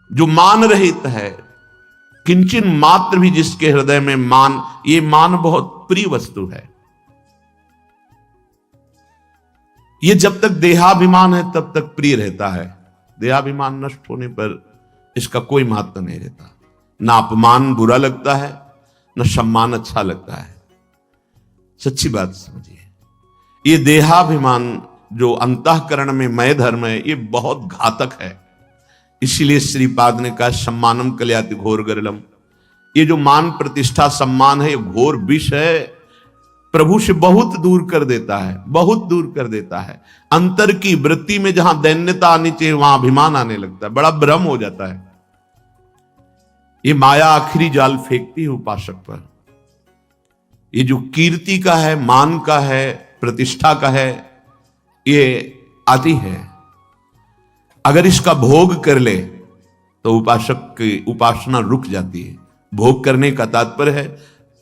जो मान रहित है, किंचन मात्र भी जिसके हृदय में मान, ये मान बहुत प्रिय वस्तु है। ये जब तक देहाभिमान है तब तक प्रिय रहता है। देहाभिमान नष्ट होने पर इसका कोई महत्व नहीं रहता। ना अपमान बुरा लगता है, न सम्मान अच्छा लगता है। सच्ची बात समझिए, ये देहाभिमान जो अंतःकरण में मय धर्म है, ये बहुत घातक है। इसीलिए श्रीपाद ने कहा सम्मानम कलयाति घोर गरलम। ये जो मान प्रतिष्ठा सम्मान है, ये घोर विष है, प्रभु से बहुत दूर कर देता है, बहुत दूर कर देता है। अंतर की वृत्ति में जहां दैन्यता आनी चाहिए वहां अभिमान आने लगता है, बड़ा भ्रम हो जाता है। ये माया आखिरी जाल फेंकती है उपासक पर। ये जो कीर्ति का है, मान का है, प्रतिष्ठा का है, ये आती है। अगर इसका भोग कर ले तो उपासक की उपासना रुक जाती है। भोग करने का तात्पर्य है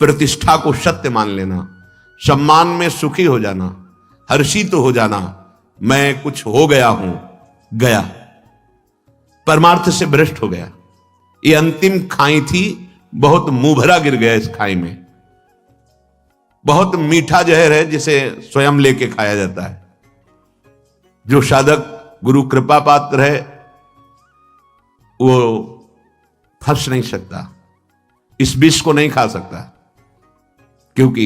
प्रतिष्ठा को सत्य मान लेना, सम्मान में सुखी हो जाना, हर्षित हो जाना, मैं कुछ हो गया हूं, गया, परमार्थ से भ्रष्ट हो गया। ये अंतिम खाई थी, बहुत मुंह भरा गिर गया इस खाई में। बहुत मीठा जहर है जिसे स्वयं लेके खाया जाता है। जो साधक गुरु कृपा पात्र है वो फंस नहीं सकता, इस विष को नहीं खा सकता। क्योंकि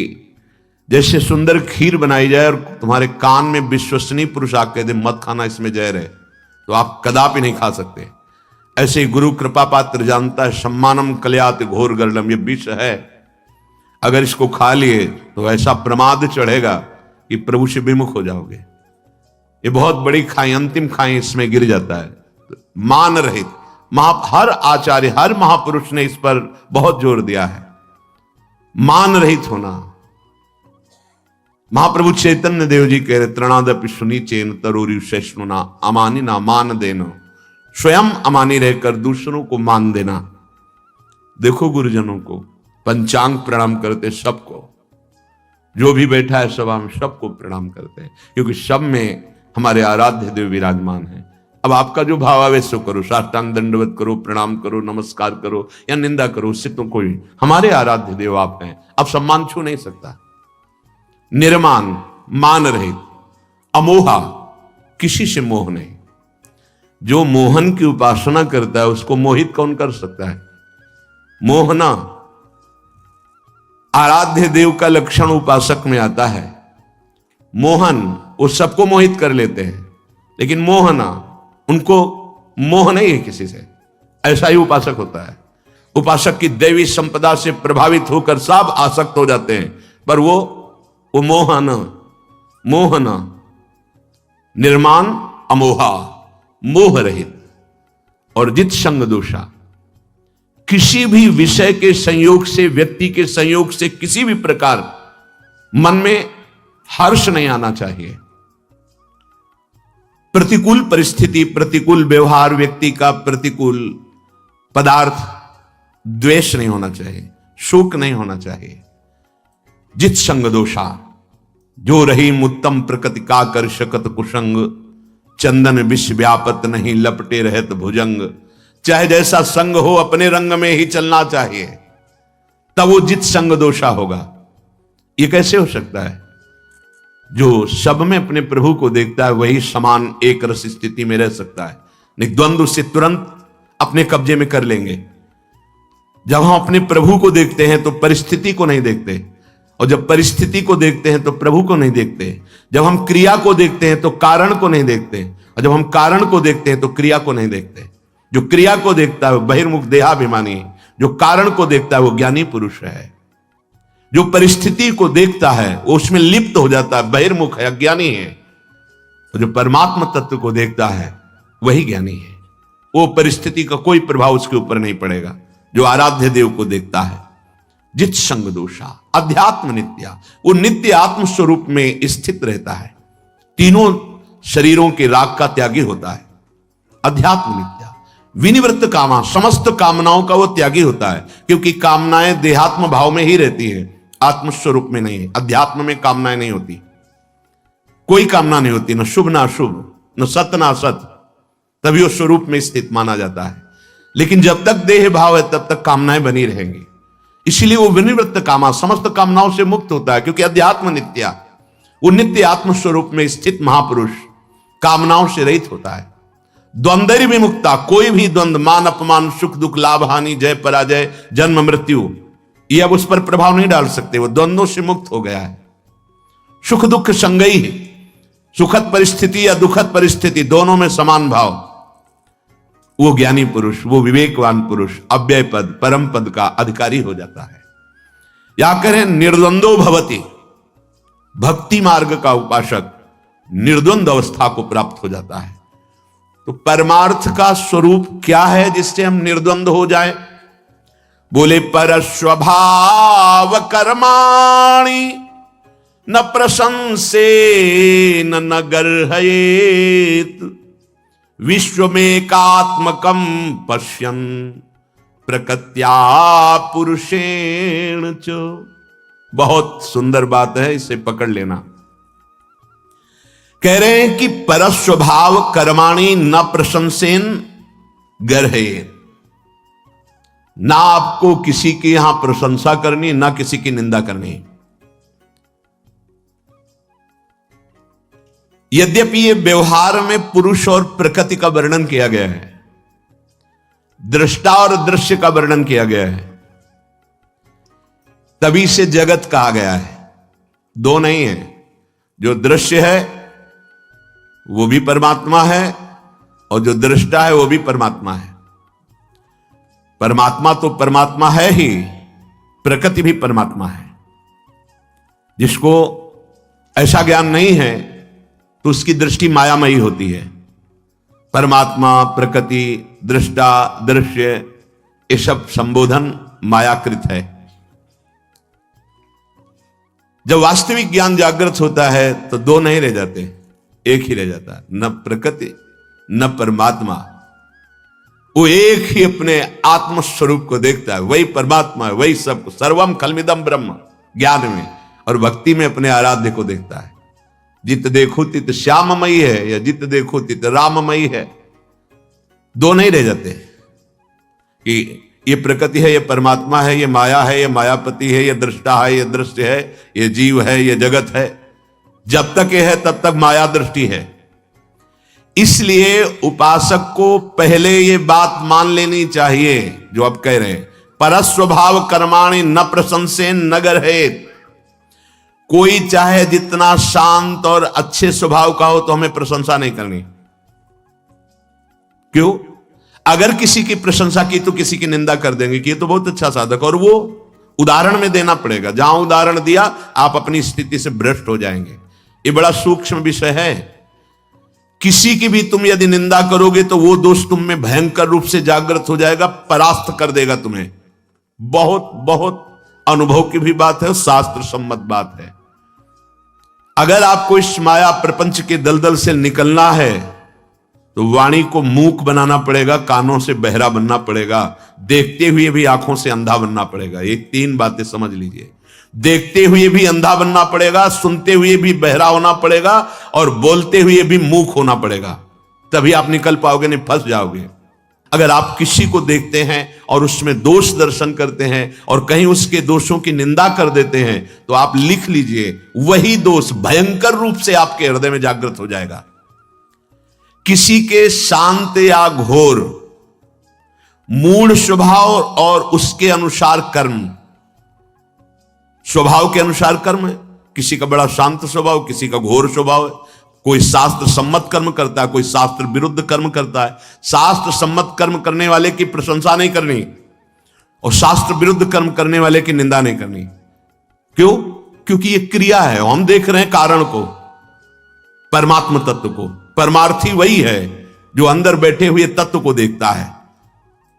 जैसे सुंदर खीर बनाई जाए और तुम्हारे कान में विश्वसनीय पुरुष आके दे मत खाना, इसमें जहर है, तो आप कदापि नहीं खा सकते। ऐसे ही गुरु कृपा पात्र जानता है सम्मानम कलयाति घोर गरलम, ये विष है। अगर इसको खा लिए तो ऐसा प्रमाद चढ़ेगा कि प्रभु से विमुख हो जाओगे। ये बहुत बड़ी खाई, अंतिम खाई इसमें गिर जाता है। मान रहित हर आचार्य, हर महापुरुष ने इस पर बहुत जोर दिया है, मान रहित होना। महाप्रभु चैतन्य देव जी कह रहे तृणादपि सुनीचेन तरोरी सहिष्णुना अमानी ना मान देना। स्वयं अमानी रहकर दूसरों को मान देना। देखो गुरुजनों को पंचांग प्रणाम करते, सबको, जो भी बैठा है सभा में सबको प्रणाम करते हैं, क्योंकि सब में हमारे आराध्य देव विराजमान है। अब आपका जो भावावेश करो, साष्टांग दंडवत करो, प्रणाम करो, नमस्कार करो या निंदा करो, उससे तो कोई, हमारे आराध्य देव आप हैं। अब सम्मान छू नहीं सकता। निर्मान, मान रहित, अमोहा, किसी से मोह नहीं। जो मोहन की उपासना करता है उसको मोहित कौन कर सकता है? मोहना आराध्य देव का लक्षण उपासक में आता है। मोहन, वो सबको मोहित कर लेते हैं, लेकिन मोहना, उनको मोह नहीं है किसी से। ऐसा ही उपासक होता है। उपासक की दैवी संपदा से प्रभावित होकर सब आसक्त हो जाते हैं, पर वो मोहना, मोहना, निर्माण, अमोहा, मोह रहित और जित संग दोषा। किसी भी विषय के संयोग से, व्यक्ति के संयोग से किसी भी प्रकार मन में हर्ष नहीं आना चाहिए। प्रतिकूल परिस्थिति, प्रतिकूल व्यवहार, व्यक्ति का प्रतिकूल पदार्थ, द्वेष नहीं होना चाहिए, शोक नहीं होना चाहिए। जित संग दोषा, जो रही उत्तम प्रकृति का कर शकत कुसंग, चंदन विष व्यापत नहीं लपटे रहत भुजंग। चाहे जैसा संग हो अपने रंग में ही चलना चाहिए, तब वो जित संग दोषा होगा। ये कैसे हो सकता है? जो सब में अपने प्रभु को देखता है वही समान एक रस स्थिति में रह सकता है। नहीं, द्वंद्व से तुरंत अपने कब्जे में कर लेंगे। जब हम अपने प्रभु को देखते हैं तो परिस्थिति को नहीं देखते, और जब परिस्थिति को देखते हैं तो प्रभु को नहीं देखते। जब हम क्रिया को देखते हैं तो कारण को नहीं देखते, और जब हम कारण को देखते हैं तो क्रिया को नहीं देखते। जो क्रिया को देखता है वो बहिर्मुख देहाभिमानी, जो कारण को देखता है वो ज्ञानी पुरुष है। जो परिस्थिति को देखता है वो उसमें लिप्त हो जाता है, बहिर्मुख है, अज्ञानी है। और जो परमात्मा तत्व को देखता है वही ज्ञानी है। वो परिस्थिति का कोई प्रभाव उसके ऊपर नहीं पड़ेगा, जो आराध्य देव को देखता है। जित संग दोषा, अध्यात्म नित्या, वो नित्य आत्म स्वरूप में स्थित रहता है। तीनों शरीरों के राग का त्यागी होता है। अध्यात्म नित्या, विनिवृत्त कामा, समस्त कामनाओं का वो त्यागी होता है, क्योंकि कामनाएं देहात्म भाव में ही रहती है, आत्मस्वरूप में नहीं है। अध्यात्म में कामनाएं नहीं होती, कोई कामना नहीं होती, न शुभ न अशुभ, न सत न असत, तभी वो स्वरूप में स्थित माना जाता है। लेकिन जब तक देह भाव है तब तक कामनाएं बनी रहेंगी। इसलिए वो विनिवृत्त कामा, समस्त कामनाओं से मुक्त होता है, क्योंकि अध्यात्म नित्या, वो नित्य आत्म स्वरूप में स्थित महापुरुष कामनाओं से रहित होता है। द्वंद्व विमुक्ता, कोई भी द्वंद्व, मान अपमान, सुख दुख, लाभ हानि, जय पराजय, जन्म मृत्यु, ये अब उस पर प्रभाव नहीं डाल सकते। वो द्वंद्वों से मुक्त हो गया है। सुख दुख संगई है, सुखद परिस्थिति या दुखद परिस्थिति दोनों में समान भाव, वो ज्ञानी पुरुष, वो विवेकवान पुरुष अव्यय पद, परम पद का अधिकारी हो जाता है। या करें निर्द्वंदो भवति, भक्ति मार्ग का उपासक निर्द्वंद अवस्था को प्राप्त हो जाता है। तो परमार्थ का स्वरूप क्या है जिससे हम निर्द्वंद हो जाए? बोले पर स्वभाव कर्माणि न प्रशंसे न गर्हयेत, विश्वमेकात्मकं पश्यन् प्रकृत्या पुरुषेण च। बहुत सुंदर बात है, इसे पकड़ लेना। कह रहे हैं कि परस्वभाव कर्माणि न प्रशंसेन गर्हयेत, ना आपको किसी की यहां प्रशंसा करनी, ना किसी की निंदा करनी। यद्यपि ये व्यवहार में पुरुष और प्रकृति का वर्णन किया गया है, दृष्टा और दृश्य का वर्णन किया गया है, तभी से जगत कहा गया है। दो नहीं है, जो दृश्य है वो भी परमात्मा है और जो दृष्टा है वो भी परमात्मा है। परमात्मा तो परमात्मा है ही, प्रकृति भी परमात्मा है। जिसको ऐसा ज्ञान नहीं है तो उसकी दृष्टि मायामयी होती है। परमात्मा, प्रकृति, दृष्टा, दृश्य, ये सब संबोधन मायाकृत है। जब वास्तविक ज्ञान जागृत होता है तो दो नहीं रह जाते, एक ही रह जाता है, न प्रकृति न परमात्मा। वो एक ही अपने आत्म स्वरूप को देखता है, वही परमात्मा है, वही सब। सर्वम खलमिदम ब्रह्म ज्ञान में, और भक्ति में अपने आराध्य को देखता है। जित देखो तित श्याममयी है या जित देखो तित राममयी है, दो नहीं रह जाते कि ये प्रकृति है, ये परमात्मा है, ये माया है, ये मायापति है, ये दृष्टा है, ये दृश्य है, ये जीव है, ये जगत है। जब तक ये है तब तक माया दृष्टि है। इसलिए उपासक को पहले ये बात मान लेनी चाहिए जो आप कह रहे हैं, परस्वभाव कर्माणि न प्रशंसेन न गर्हयेत। कोई चाहे जितना शांत और अच्छे स्वभाव का हो तो हमें प्रशंसा नहीं करनी। क्यों? अगर किसी की प्रशंसा की तो किसी की निंदा कर देंगे कि ये तो बहुत अच्छा साधक, और वो उदाहरण में देना पड़ेगा। जहां उदाहरण दिया आप अपनी स्थिति से भ्रष्ट हो जाएंगे। ये बड़ा सूक्ष्म विषय है। किसी की भी तुम यदि निंदा करोगे तो वो दोष तुम में भयंकर रूप से जागृत हो जाएगा, परास्त कर देगा तुम्हें। बहुत बहुत अनुभव की भी बात है, शास्त्र सम्मत बात है। अगर आपको इस माया प्रपंच के दलदल से निकलना है तो वाणी को मूक बनाना पड़ेगा, कानों से बहरा बनना पड़ेगा, देखते हुए भी आंखों से अंधा बनना पड़ेगा। ये तीन बातें समझ लीजिए। देखते हुए भी अंधा बनना पड़ेगा, सुनते हुए भी बहरा होना पड़ेगा, और बोलते हुए भी मूक होना पड़ेगा। तभी आप निकल पाओगे, नहीं फंस जाओगे। अगर आप किसी को देखते हैं और उसमें दोष दर्शन करते हैं और कहीं उसके दोषों की निंदा कर देते हैं तो आप लिख लीजिए, वही दोष भयंकर रूप से आपके हृदय में जागृत हो जाएगा। किसी के शांत या घोर मूढ़ स्वभाव और उसके अनुसार कर्म, स्वभाव के अनुसार कर्म है। किसी का बड़ा शांत स्वभाव, किसी का घोर स्वभाव है। कोई शास्त्र सम्मत कर्म करता है, कोई शास्त्र विरुद्ध कर्म करता है। शास्त्र सम्मत कर्म करने वाले की प्रशंसा नहीं करनी और शास्त्र विरुद्ध कर्म करने वाले की निंदा नहीं करनी। क्यों? क्योंकि ये क्रिया है। हम देख रहे हैं कारण को, परमात्मा तत्व को। परमार्थी वही है जो अंदर बैठे हुए तत्व को देखता है।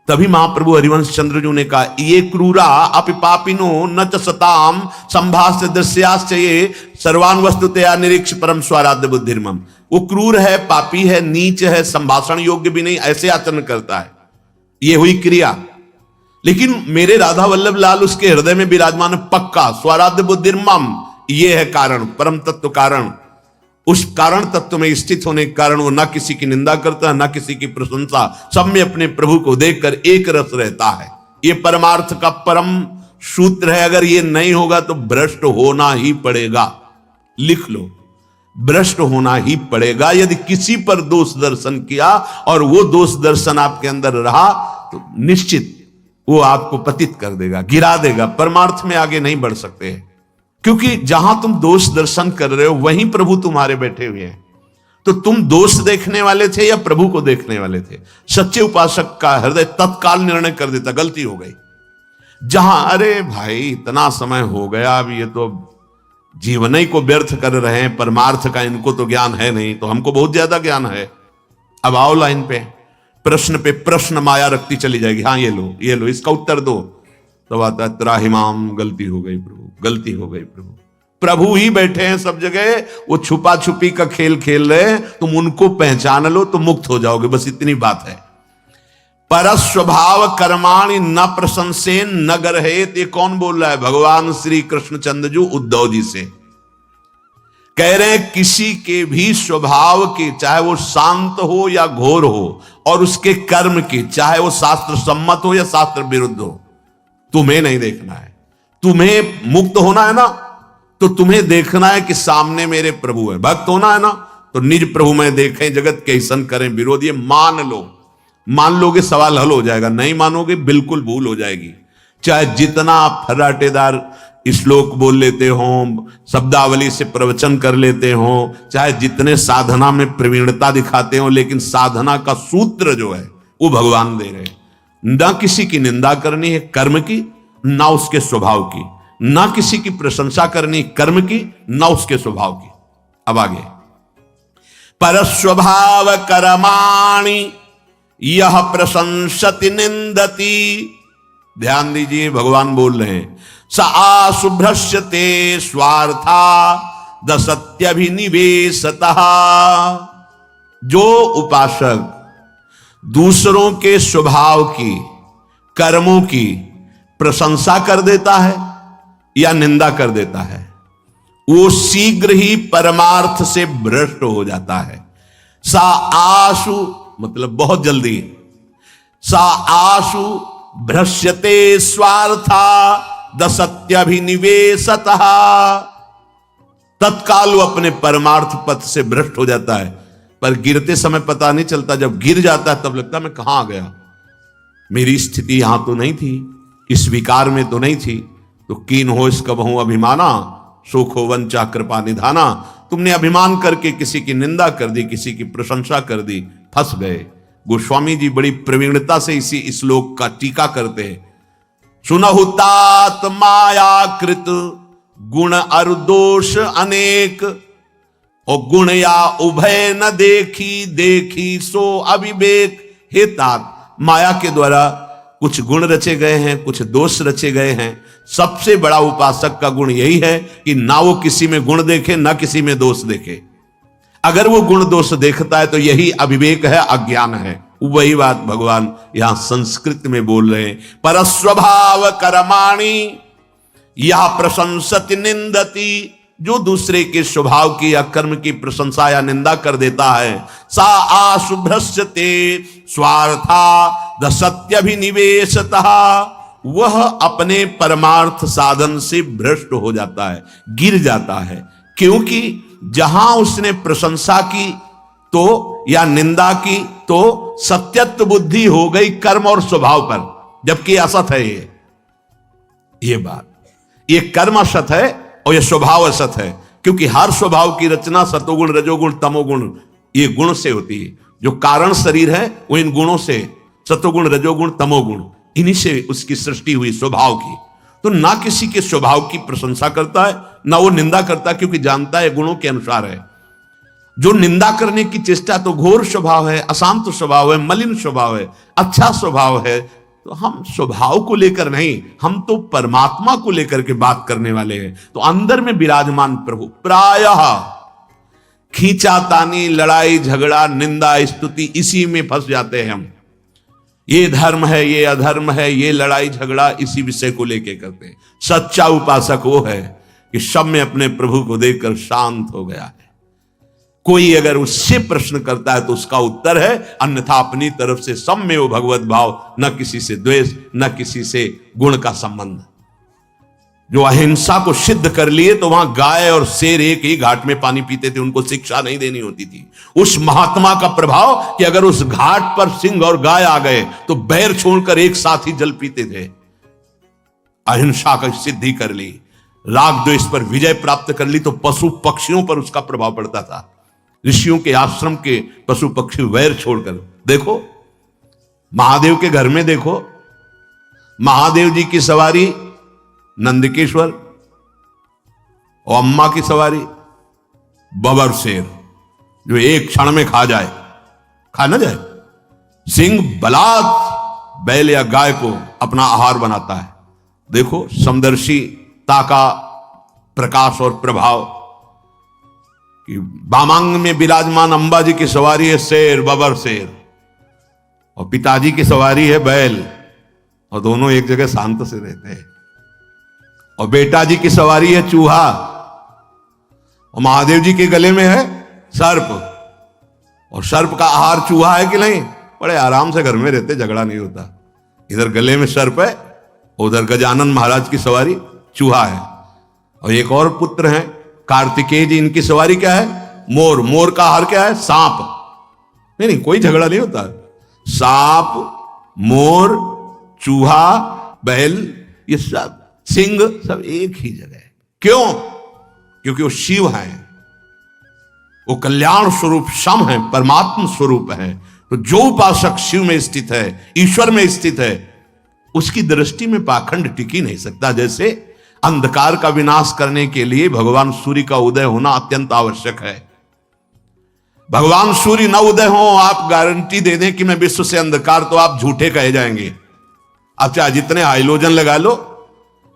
तभी महाप्रभु हरिवंश चंद्र जी ने कहा, ये क्रूरा अपि पापिनो न च सताम संभाष्य दृश्याश्च ये सर्वान वस्तुतया निरीक्ष परम स्वाराध्य बुद्धिर्मम। वो क्रूर है, पापी है, नीच है, संभाषण योग्य भी नहीं, ऐसे आचरण करता है। ये हुई क्रिया। लेकिन मेरे राधा वल्लभ लाल उसके हृदय में विराजमान पक्का स्वाराध्य बुद्धिर्मम, ये है कारण, परम तत्व कारण। उस कारण तत्व में स्थित होने के कारण वो ना किसी की निंदा करता है, ना किसी की प्रशंसा, सब में अपने प्रभु को देखकर एक रस रहता है। ये परमार्थ का परम सूत्र है। अगर ये नहीं होगा तो भ्रष्ट होना ही पड़ेगा। लिख लो, भ्रष्ट होना ही पड़ेगा। यदि किसी पर दोष दर्शन किया और वो दोष दर्शन आपके अंदर रहा तो निश्चित वो आपको पतित कर देगा, गिरा देगा। परमार्थ में आगे नहीं बढ़ सकते हैं, क्योंकि जहां तुम दोष दर्शन कर रहे हो वहीं प्रभु तुम्हारे बैठे हुए हैं। तो तुम दोष देखने वाले थे या प्रभु को देखने वाले थे? सच्चे उपासक का हृदय तत्काल निर्णय कर देता, गलती हो गई। जहां अरे भाई इतना समय हो गया, अब ये तो जीवन ही को व्यर्थ कर रहे हैं, परमार्थ का इनको तो ज्ञान है नहीं, तो हमको बहुत ज्यादा ज्ञान है। अब आओ लाइन पे प्रश्न माया रखती चली जाएगी। हाँ ये लो इसका उत्तर दो। तो आता है त्राहिमाम, गलती हो गई प्रभु, गलती हो गई प्रभु। प्रभु ही बैठे हैं सब जगह, वो छुपा छुपी का खेल खेल रहे हैं। तुम उनको पहचान लो तो मुक्त हो जाओगे, बस इतनी बात है। परस्वभाव कर्माणि न प्रशंसेन न गर्हेत। ये कौन बोल रहा है? भगवान श्री कृष्णचंद्र जी उद्धव जी से कह रहे हैं, किसी के भी स्वभाव के, चाहे वो शांत हो या घोर हो, और उसके कर्म के, चाहे वो शास्त्र सम्मत हो या शास्त्र विरुद्ध हो, तुम्हें नहीं देखना है। तुम्हें मुक्त होना है ना, तो तुम्हें देखना है कि सामने मेरे प्रभु है। भक्त होना है ना, तो निज प्रभु में देखें, जगत के ऐसन करें विरोध। ये मान लो, मान लोगे सवाल हल हो जाएगा, नहीं मानोगे बिल्कुल भूल हो जाएगी। चाहे जितना आप फर्राटेदार श्लोक बोल लेते हो, शब्दावली से प्रवचन कर लेते हो, चाहे जितने साधना में प्रवीणता दिखाते हो, लेकिन साधना का सूत्र जो है वो भगवान दे रहे। ना किसी की निंदा करनी है कर्म की, ना उसके स्वभाव की, ना किसी की प्रशंसा करनी कर्म की, ना उसके स्वभाव की। अब आगे, परस्वभाव कर्माणि यह प्रशंसति निंदति। ध्यान दीजिए, भगवान बोल रहे हैं, स आशुभ्रश्यते स्वार्था दसत्यभिनिवेशतः। जो उपासक दूसरों के स्वभाव की, कर्मों की प्रशंसा कर देता है या निंदा कर देता है, वो शीघ्र ही परमार्थ से भ्रष्ट हो जाता है। सा आशु मतलब बहुत जल्दी, सा आशु भ्रश्यते स्वार्था दसत्यभिनिवेशतः। तत्काल वो अपने परमार्थ पथ से भ्रष्ट हो जाता है, पर गिरते समय पता नहीं चलता। जब गिर जाता है तब लगता है मैं कहां आ गया, मेरी स्थिति यहां तो नहीं थी, इस विकार में तो नहीं थी। तो कीन हो इसका बहु अभिमाना, सुख हो वंचा कृपा निधाना। तुमने अभिमान करके किसी की निंदा कर दी, किसी की प्रशंसा कर दी, फंस गए। गोस्वामी जी बड़ी प्रवीणता से इसी श्लोक का टीका करते हैं। सुनहु तात मायाकृत गुण अरु दोष अनेक, और गुण या उभय न देखी, देखी सो अविवेक। हे तात, माया के द्वारा कुछ गुण रचे गए हैं, कुछ दोष रचे गए हैं। सबसे बड़ा उपासक का गुण यही है कि ना वो किसी में गुण देखे, ना किसी में दोष देखे। अगर वो गुण दोष देखता है तो यही अविवेक है, अज्ञान है। वही बात भगवान यहां संस्कृत में बोल रहे हैं, परस्वभाव कर्माणि यह प्रशंसति निंदति। जो दूसरे के स्वभाव की या कर्म की प्रशंसा या निंदा कर देता है, सा आशुभ्रश्यते स्वार्था दसत्यभिनिवेशतः। वह अपने परमार्थ साधन से भ्रष्ट हो जाता है, गिर जाता है। क्योंकि जहां उसने प्रशंसा की तो या निंदा की तो सत्यत्व बुद्धि हो गई कर्म और स्वभाव पर, जबकि असत है ये बात। ये कर्म असत है और ये स्वभाव असत है, क्योंकि हर स्वभाव की रचना सतोगुण रजोगुण तमोगुण ये गुण से होती है। जो कारण शरीर है वो इन गुणों से, सतोगुण रजोगुण तमोगुण, इन्हीं से उसकी सृष्टि हुई स्वभाव की। तो ना किसी के स्वभाव की प्रशंसा करता है, ना वो निंदा करता, क्योंकि जानता है गुणों के अनुसार है। जो निंदा करने की चेष्टा तो घोर स्वभाव है, अशांत स्वभाव है, मलिन स्वभाव है। अच्छा स्वभाव है तो हम स्वभाव को लेकर नहीं, हम तो परमात्मा को लेकर के बात करने वाले हैं। तो अंदर में विराजमान प्रभु, प्रायः खींचातानी, लड़ाई झगड़ा, निंदा स्तुति, इसी में फंस जाते हैं हम। ये धर्म है, ये अधर्म है, ये लड़ाई झगड़ा इसी विषय को लेकर करते हैं। सच्चा उपासक वो है कि सब में अपने प्रभु को देखकर शांत हो गया है। कोई अगर उससे प्रश्न करता है तो उसका उत्तर है अन्यथा अपनी तरफ से सम्मेव भगवत भाव, न किसी से द्वेष, न किसी से गुण का संबंध। जो अहिंसा को सिद्ध कर लिए तो वहां गाय और शेर एक ही घाट में पानी पीते थे, उनको शिक्षा नहीं देनी होती थी। उस महात्मा का प्रभाव कि अगर उस घाट पर सिंह और गाय आ गए तो बैर छोड़कर एक साथ ही जल पीते थे। अहिंसा का सिद्धि कर ली, राग द्वेष पर विजय प्राप्त कर ली तो पशु पक्षियों पर उसका प्रभाव पड़ता था। ऋषियों के आश्रम के पशु पक्षी वैर छोड़कर, देखो महादेव के घर में, देखो महादेव जी की सवारी नंदकेश्वर और अम्मा की सवारी बबर शेर, जो एक क्षण में खा जाए, खा ना जाए। सिंह बलात् बैल या गाय को अपना आहार बनाता है। देखो समदर्शिता का प्रकाश और प्रभाव कि बामांग में विराजमान अंबा जी की सवारी है शेर, बबर शेर, और पिताजी की सवारी है बैल, और दोनों एक जगह शांत से रहते हैं। और बेटा जी की सवारी है चूहा, और महादेव जी के गले में है सर्प, और सर्प का आहार चूहा है कि नहीं? बड़े आराम से घर में रहते, झगड़ा नहीं होता। इधर गले में सर्प है, उधर गजानन महाराज की सवारी चूहा है। और एक और पुत्र है कार्तिकेय जी, इनकी सवारी क्या है? मोर। मोर का आहार क्या है? सांप। नहीं, कोई झगड़ा नहीं होता। सांप, मोर, चूहा, बैल, ये सब, सिंह, सब एक ही जगह है। क्यों? क्योंकि वो शिव है, वो कल्याण स्वरूप सम है, परमात्मा स्वरूप है। तो जो उपासक शिव में स्थित है, ईश्वर में स्थित है, उसकी दृष्टि में पाखंड टिक ही नहीं सकता। जैसे अंधकार का विनाश करने के लिए भगवान सूर्य का उदय होना अत्यंत आवश्यक है। भगवान सूर्य न उदय हो, आप गारंटी दे दें कि मैं विश्व से अंधकार, तो आप झूठे कहे जाएंगे। आप चाहे जितने हाइलोजन लगा लो,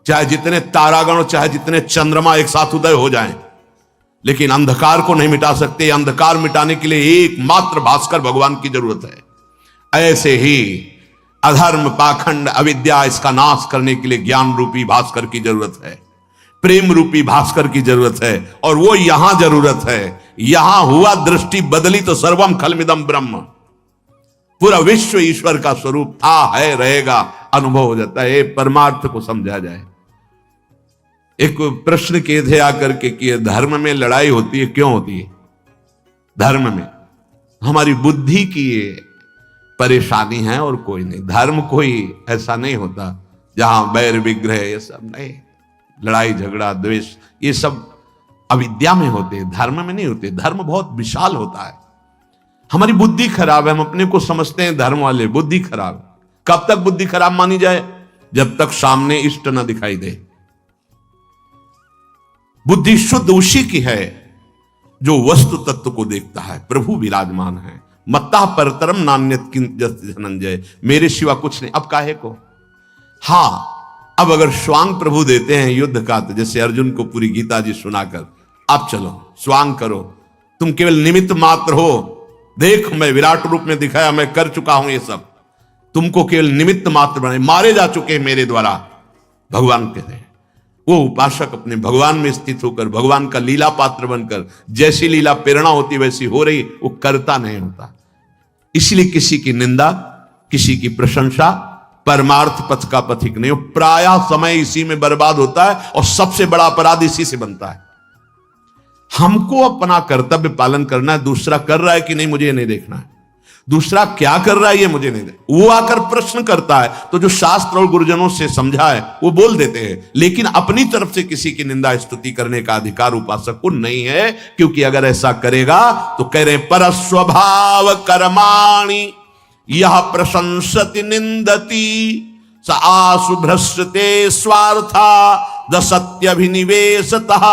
चाहे जितने तारागण, चाहे जितने चंद्रमा एक साथ उदय हो जाएं, लेकिन अंधकार को नहीं मिटा सकते। अंधकार मिटाने के लिए एकमात्र भास्कर भगवान की जरूरत है। ऐसे ही अधर्म, पाखंड, अविद्या, इसका नाश करने के लिए ज्ञान रूपी भास्कर की जरूरत है, प्रेम रूपी भास्कर की जरूरत है। और वो यहां जरूरत है। यहां हुआ दृष्टि बदली तो सर्वम खलमिदम ब्रह्म, पूरा विश्व ईश्वर का स्वरूप था, है, रहेगा, अनुभव हो जाता है। परमार्थ को समझा जाए। एक प्रश्न किए थे आकर के कि धर्म में लड़ाई होती है, क्यों होती है? धर्म में हमारी बुद्धि की परेशानी है और कोई नहीं। धर्म कोई ऐसा नहीं होता जहां बैर विग्रह, ये सब नहीं, लड़ाई झगड़ा द्वेष, ये सब अविद्या में होते, धर्म में नहीं होते। धर्म बहुत विशाल होता है। हमारी बुद्धि खराब है, हम अपने को समझते हैं धर्म वाले, बुद्धि खराब। कब तक बुद्धि खराब मानी जाए? जब तक सामने इष्ट न दिखाई दे। बुद्धि शुद्ध उसी की है जो वस्तु तत्व को देखता है। प्रभु विराजमान है। मत्ता परतरम नान्यत किंचित धनंजय, मेरे सिवा कुछ नहीं। अब काहे को? हाँ, अब अगर स्वांग प्रभु देते हैं युद्ध का, तो जैसे अर्जुन को पूरी गीता जी सुनाकर, अब चलो स्वांग करो, तुम केवल निमित्त मात्र हो, देख मैं विराट रूप में दिखाया, मैं कर चुका हूं ये सब, तुमको केवल निमित्त मात्र बनाए, मारे जा चुके हैं मेरे द्वारा। भगवान कहते हैं वो उपासक अपने भगवान में स्थित होकर, भगवान का लीला पात्र बनकर, जैसी लीला प्रेरणा होती वैसी हो रही, वो करता नहीं होता। इसलिए किसी की निंदा, किसी की प्रशंसा परमार्थ पथ का पथिक नहीं हो। प्रायः समय इसी में बर्बाद होता है और सबसे बड़ा अपराध इसी से बनता है। हमको अपना कर्तव्य पालन करना है, दूसरा कर रहा है कि नहीं मुझे नहीं देखना है, दूसरा क्या कर रहा है ये मुझे नहीं देखना। वो आकर प्रश्न करता है तो जो शास्त्र और गुरुजनों से समझा है वो बोल देते हैं, लेकिन अपनी तरफ से किसी की निंदा स्तुति करने का अधिकार उपासक को नहीं है, क्योंकि अगर ऐसा करेगा तो कह रहे परस्वभाव कर्माणि यह प्रशंसति निंदति स आसु भ्रष्टते स्वार्था दसत्यभिनिवेशतः।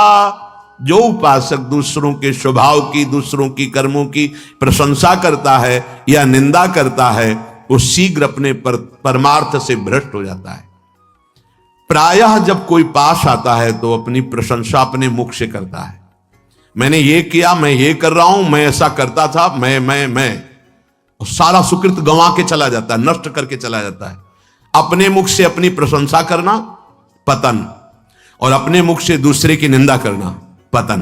जो उपासक दूसरों के स्वभाव की, दूसरों की कर्मों की प्रशंसा करता है या निंदा करता है, वो शीघ्र अपने परमार्थ से भ्रष्ट हो जाता है। प्रायः जब कोई पास आता है तो अपनी प्रशंसा अपने मुख से करता है। मैंने ये किया, मैं ये कर रहा हूं, मैं ऐसा करता था, मैं और सारा सुकृत गंवा के चला जाता है, नष्ट करके चला जाता है। अपने मुख से अपनी प्रशंसा करना पतन, और अपने मुख से दूसरे की निंदा करना पतन।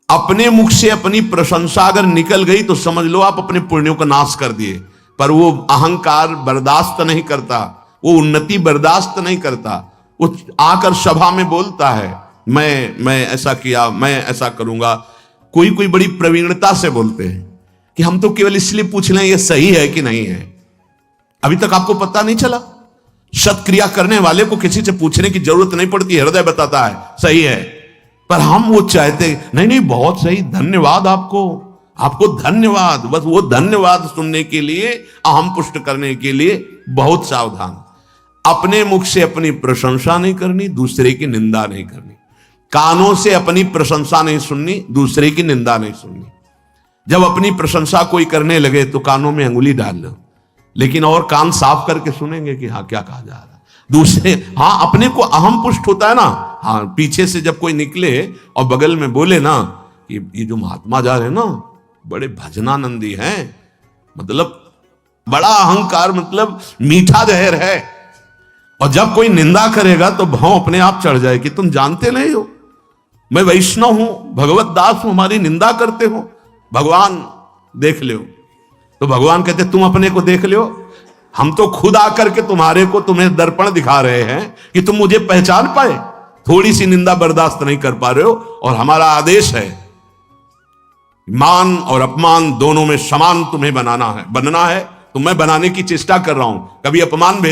अपने मुख से अपनी प्रशंसा अगर निकल गई तो समझ लो आप अपने पुण्यों का नाश कर दिए। पर वो अहंकार बर्दाश्त नहीं करता, वो उन्नति बर्दाश्त नहीं करता। वो आकर सभा में बोलता है मैं ऐसा किया, मैं ऐसा करूंगा। कोई कोई बड़ी प्रवीणता से बोलते हैं कि हम तो केवल इसलिए पूछ लें ये सही है कि नहीं है। अभी तक आपको पता नहीं चला? सत्क्रिया करने वाले को किसी से पूछने की जरूरत नहीं पड़ती, हृदय बताता है सही है। पर हम वो चाहते नहीं नहीं बहुत सही, धन्यवाद आपको, आपको धन्यवाद। बस वो धन्यवाद सुनने के लिए, अहम पुष्ट करने के लिए बहुत सावधान। अपने मुख से अपनी प्रशंसा नहीं करनी, दूसरे की निंदा नहीं करनी। कानों से अपनी प्रशंसा नहीं सुननी, दूसरे की निंदा नहीं सुननी। जब अपनी प्रशंसा कोई करने लगे तो कानों में अंगुली डाल लो, लेकिन और कान साफ करके सुनेंगे कि हाँ क्या कहा जा रहा है। दूसरे हाँ अपने को अहम पुष्ट होता है ना। हाँ पीछे से जब कोई निकले और बगल में बोले ना कि ये जो महात्मा जा रहे हैं ना बड़े भजनानंदी हैं, मतलब बड़ा अहंकार, मतलब मीठा जहर है। और जब कोई निंदा करेगा तो भाव अपने आप चढ़ जाए कि तुम जानते नहीं हो मैं वैष्णव हूं, भगवत दास हूं, हमारी निंदा करते हो, भगवान देख लो। तो भगवान कहते तुम अपने को देख लो, हम तो खुद आकर के तुम्हें दर्पण दिखा रहे हैं कि तुम मुझे पहचान पाए। थोड़ी सी निंदा बर्दाश्त नहीं कर पा रहे हो। और हमारा आदेश है मान और अपमान दोनों में समान तुम्हें बनना है। तो मैं बनाने की चेष्टा कर रहा हूं। कभी अपमान भेज